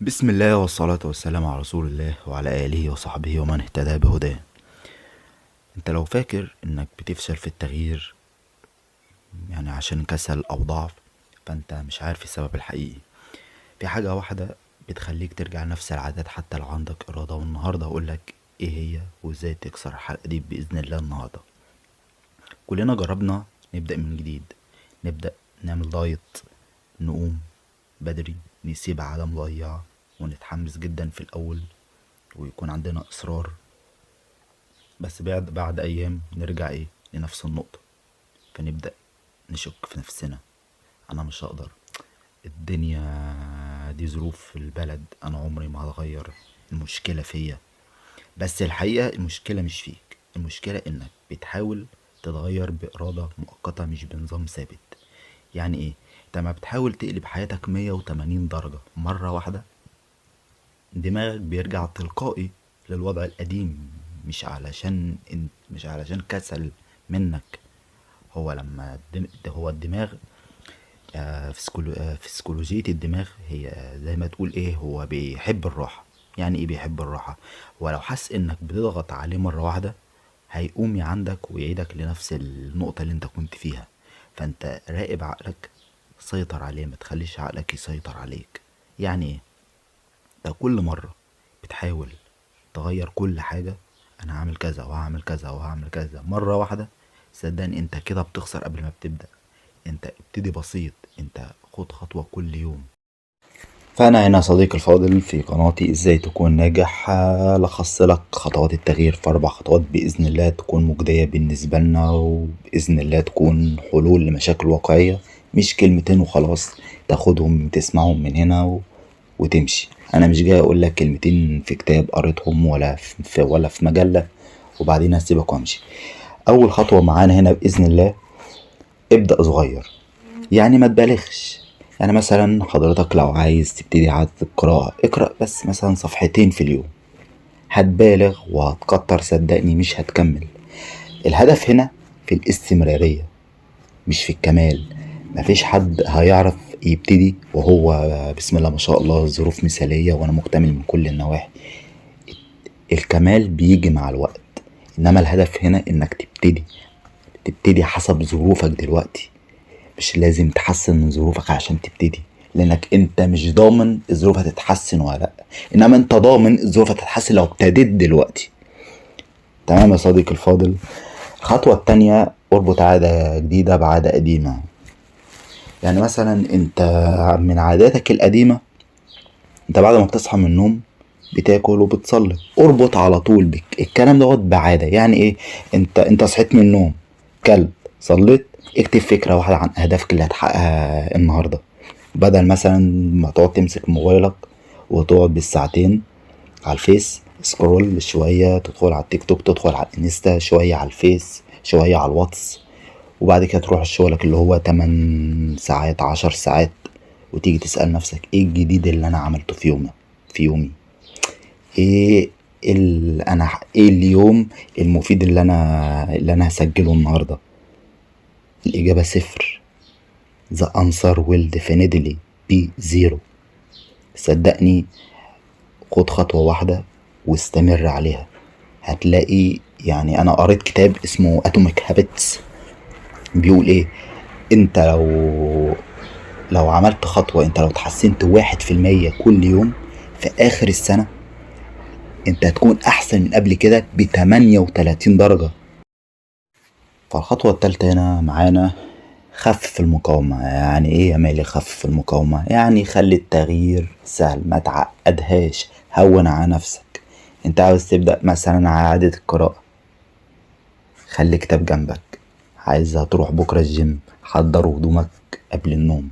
بسم الله والصلاة والسلام على رسول الله وعلى آله وصحبه ومن اهتدى بهداه. انت لو فاكر انك بتفشل في التغيير يعني عشان كسل او ضعف، فانت مش عارف السبب الحقيقي. في حاجة واحدة بتخليك ترجع نفس العادات حتى لو عندك إرادة، والنهاردة هقولك ايه هي وازاي تكسر الحلقة دي بإذن الله. النهاردة كلنا جربنا نبدأ من جديد، نبدأ نعمل دايت، نقوم بدري، نسيب عادة مضيعة، ونتحمس جدا في الأول ويكون عندنا إصرار، بس بعد أيام نرجع لنفس النقطة، فنبدأ نشك في نفسنا. أنا مش هقدر، الدنيا دي ظروف في البلد، أنا عمري ما هتغير، المشكلة فيا. بس الحقيقة المشكلة مش فيك، المشكلة إنك بتحاول تتغير بإرادة مؤقتة مش بنظام ثابت. يعني إيه؟ انت ما بتحاول تقلب حياتك 180 درجة مرة واحدة، دماغك بيرجع تلقائي للوضع القديم. مش علشان كسل منك. هو لما هو الدماغ، في سيكولوجية الدماغ هي زي ما تقول هو بيحب الراحة. يعني ايه بيحب الراحة؟ ولو حس انك بتضغط عليه مرة واحدة، هيقوم عندك ويعيدك لنفس النقطة اللي انت كنت فيها. فانت راقب عقلك، سيطر عليه، ما تخليش عقلك يسيطر عليك. يعني ايه؟ انت كل مرة بتحاول تغير كل حاجة، انا هعمل كذا وهعمل كذا وهعمل كذا مرة واحدة، صدقني انت كده بتخسر قبل ما بتبدأ. انت ابتدي بسيط، انت خد خطوة كل يوم. فأنا هنا صديقي الفاضل في قناتي ازاي تكون ناجح، لخصت لك خطوات التغيير في 4 خطوات بإذن الله تكون مجدية بالنسبة لنا، وبإذن الله تكون حلول لمشاكل واقعية، مش كلمتين وخلاص تاخدهم تسمعهم من هنا وتمشي. أنا مش جاي أقول لك كلمتين في كتاب قريتهم ولا في مجلة وبعدين أسيبك وأمشي. أول خطوة معانا هنا بإذن الله، ابدأ صغير، يعني ما تبالغش. يعني مثلا حضرتك لو عايز تبتدي عادة القراءة، اقرأ بس مثلا صفحتين في اليوم. هتبالغ وهتكتر صدقني مش هتكمل. الهدف هنا في الاستمرارية مش في الكمال. مفيش حد هيعرف يبتدي وهو بسم الله ما شاء الله الظروف مثالية وانا مكتمل من كل النواحي. الكمال بيجي مع الوقت، انما الهدف هنا انك تبتدي حسب ظروفك دلوقتي. مش لازم تحسن من ظروفك عشان تبتدي، لانك انت مش ضامن الظروف هتتحسن ولا لا، انما انت ضامن الظروف هتتحسن لو ابتديت دلوقتي. تمام يا صديقي الفاضل. الخطوة التانية، اربط عادة جديدة بعادة قديمة. يعني مثلا انت من عاداتك القديمة، انت بعد ما بتصحى من النوم بتاكل وبتصلي، اربط على طول بك الكلام دوت بعادة. يعني ايه؟ انت صحيت من النوم، كلت، صليت، اكتب فكرة واحدة عن اهدافك اللي هتحققها النهاردة، بدل مثلا ما تقعد تمسك موبايلك وتقعد بالساعتين على الفيس سكرول شوية، تدخل على التيك توك، تدخل على الانستا شوية، على الفيس شوية، على الواتس، وبعد كده تروح شغلك اللي هو 8 ساعات 10 ساعات، وتيجي تسأل نفسك ايه الجديد اللي انا عملته في يومي. ايه ايه اليوم المفيد اللي انا هسجله النهارده؟ الاجابه صفر. the answer will definitely be zero. صدقني، خد خطوه واحده واستمر عليها، هتلاقي. يعني انا قريت كتاب اسمه atomic habits، بيقول ايه؟ انت لو عملت خطوه، انت لو تحسنت 1% كل يوم، في اخر السنه انت هتكون احسن من قبل كده ب38 درجة. فالخطوة التالتة هنا معانا، خفف المقاومة. يعني ايه يا مالي خفف المقاومة؟ يعني خلي التغيير سهل، ما تعقدهاش، هون على نفسك. انت عاوز تبدأ مثلا عادة القراءة، خلي كتاب جنبك. عايز هتروح بكرة الجيم، حضر هدومك قبل النوم.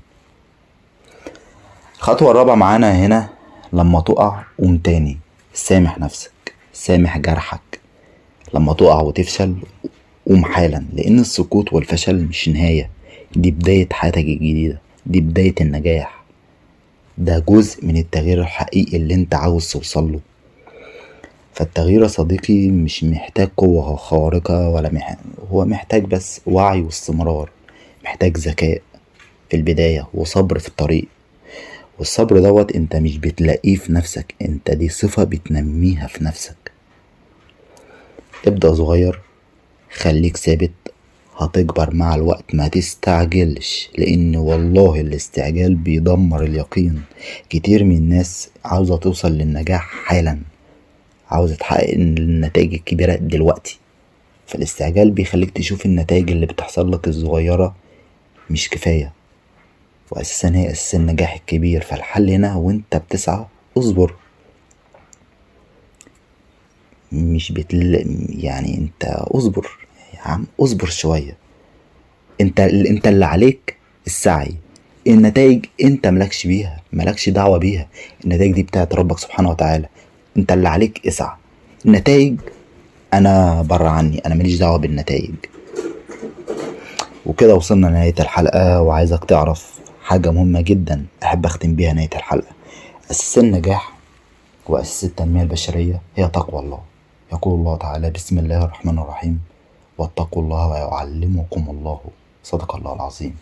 الخطوة الرابعة معانا هنا، لما تقع قوم تاني، سامح نفسك، سامح جرحك. لما تقع وتفشل قوم حالا، لان السقوط والفشل مش نهاية، دي بداية حياتك الجديدة، دي بداية النجاح، ده جزء من التغيير الحقيقي اللي انت عاوز توصله. فالتغيير يا صديقي مش محتاج قوة خارقة هو محتاج بس وعي واستمرار، محتاج ذكاء في البداية وصبر في الطريق، والصبر دوت انت مش بتلاقيه في نفسك، انت دي صفة بتنميها في نفسك. ابدأ صغير، خليك ثابت، هتكبر مع الوقت. ما تستعجلش، لان والله الاستعجال بيدمر اليقين. كتير من الناس عاوزة توصل للنجاح حالا، عاوزة تحقق النتائج الكبيرة دلوقتي، فالاستعجال بيخليك تشوف النتائج اللي بتحصل لك الصغيرة مش كفاية، واساسا هي اساس النجاح الكبير. فالحل هنا وانت بتسعى اصبر، مش يعني انت اصبر يا عم، اصبر شوية. انت اللي عليك السعي، النتائج انت ملكش بيها، ملكش دعوة بيها، النتائج دي بتاعت ربك سبحانه وتعالى. انت اللي عليك اسعى، النتائج انا بره عني، انا ماليش دعوة بالنتائج. وكده وصلنا لنهاية الحلقة، وعايزك تعرف حاجة مهمة جدا احب اختم بيها نهاية الحلقة. اساس النجاح واساس التنمية البشرية هي تقوى الله. يقول الله تعالى: بسم الله الرحمن الرحيم، واتقوا الله ويعلمكم الله. صدق الله العظيم.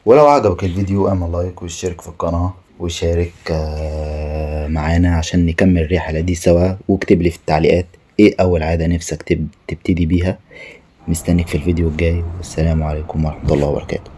ولو عجبك الفيديو اعمل لايك واشترك في القناة وشارك معانا عشان نكمل الرحلة دي سوا، واكتب لي في التعليقات ايه اول عادة نفسك تبتدي بيها. مستنيك في الفيديو الجاي، والسلام عليكم ورحمة الله وبركاته.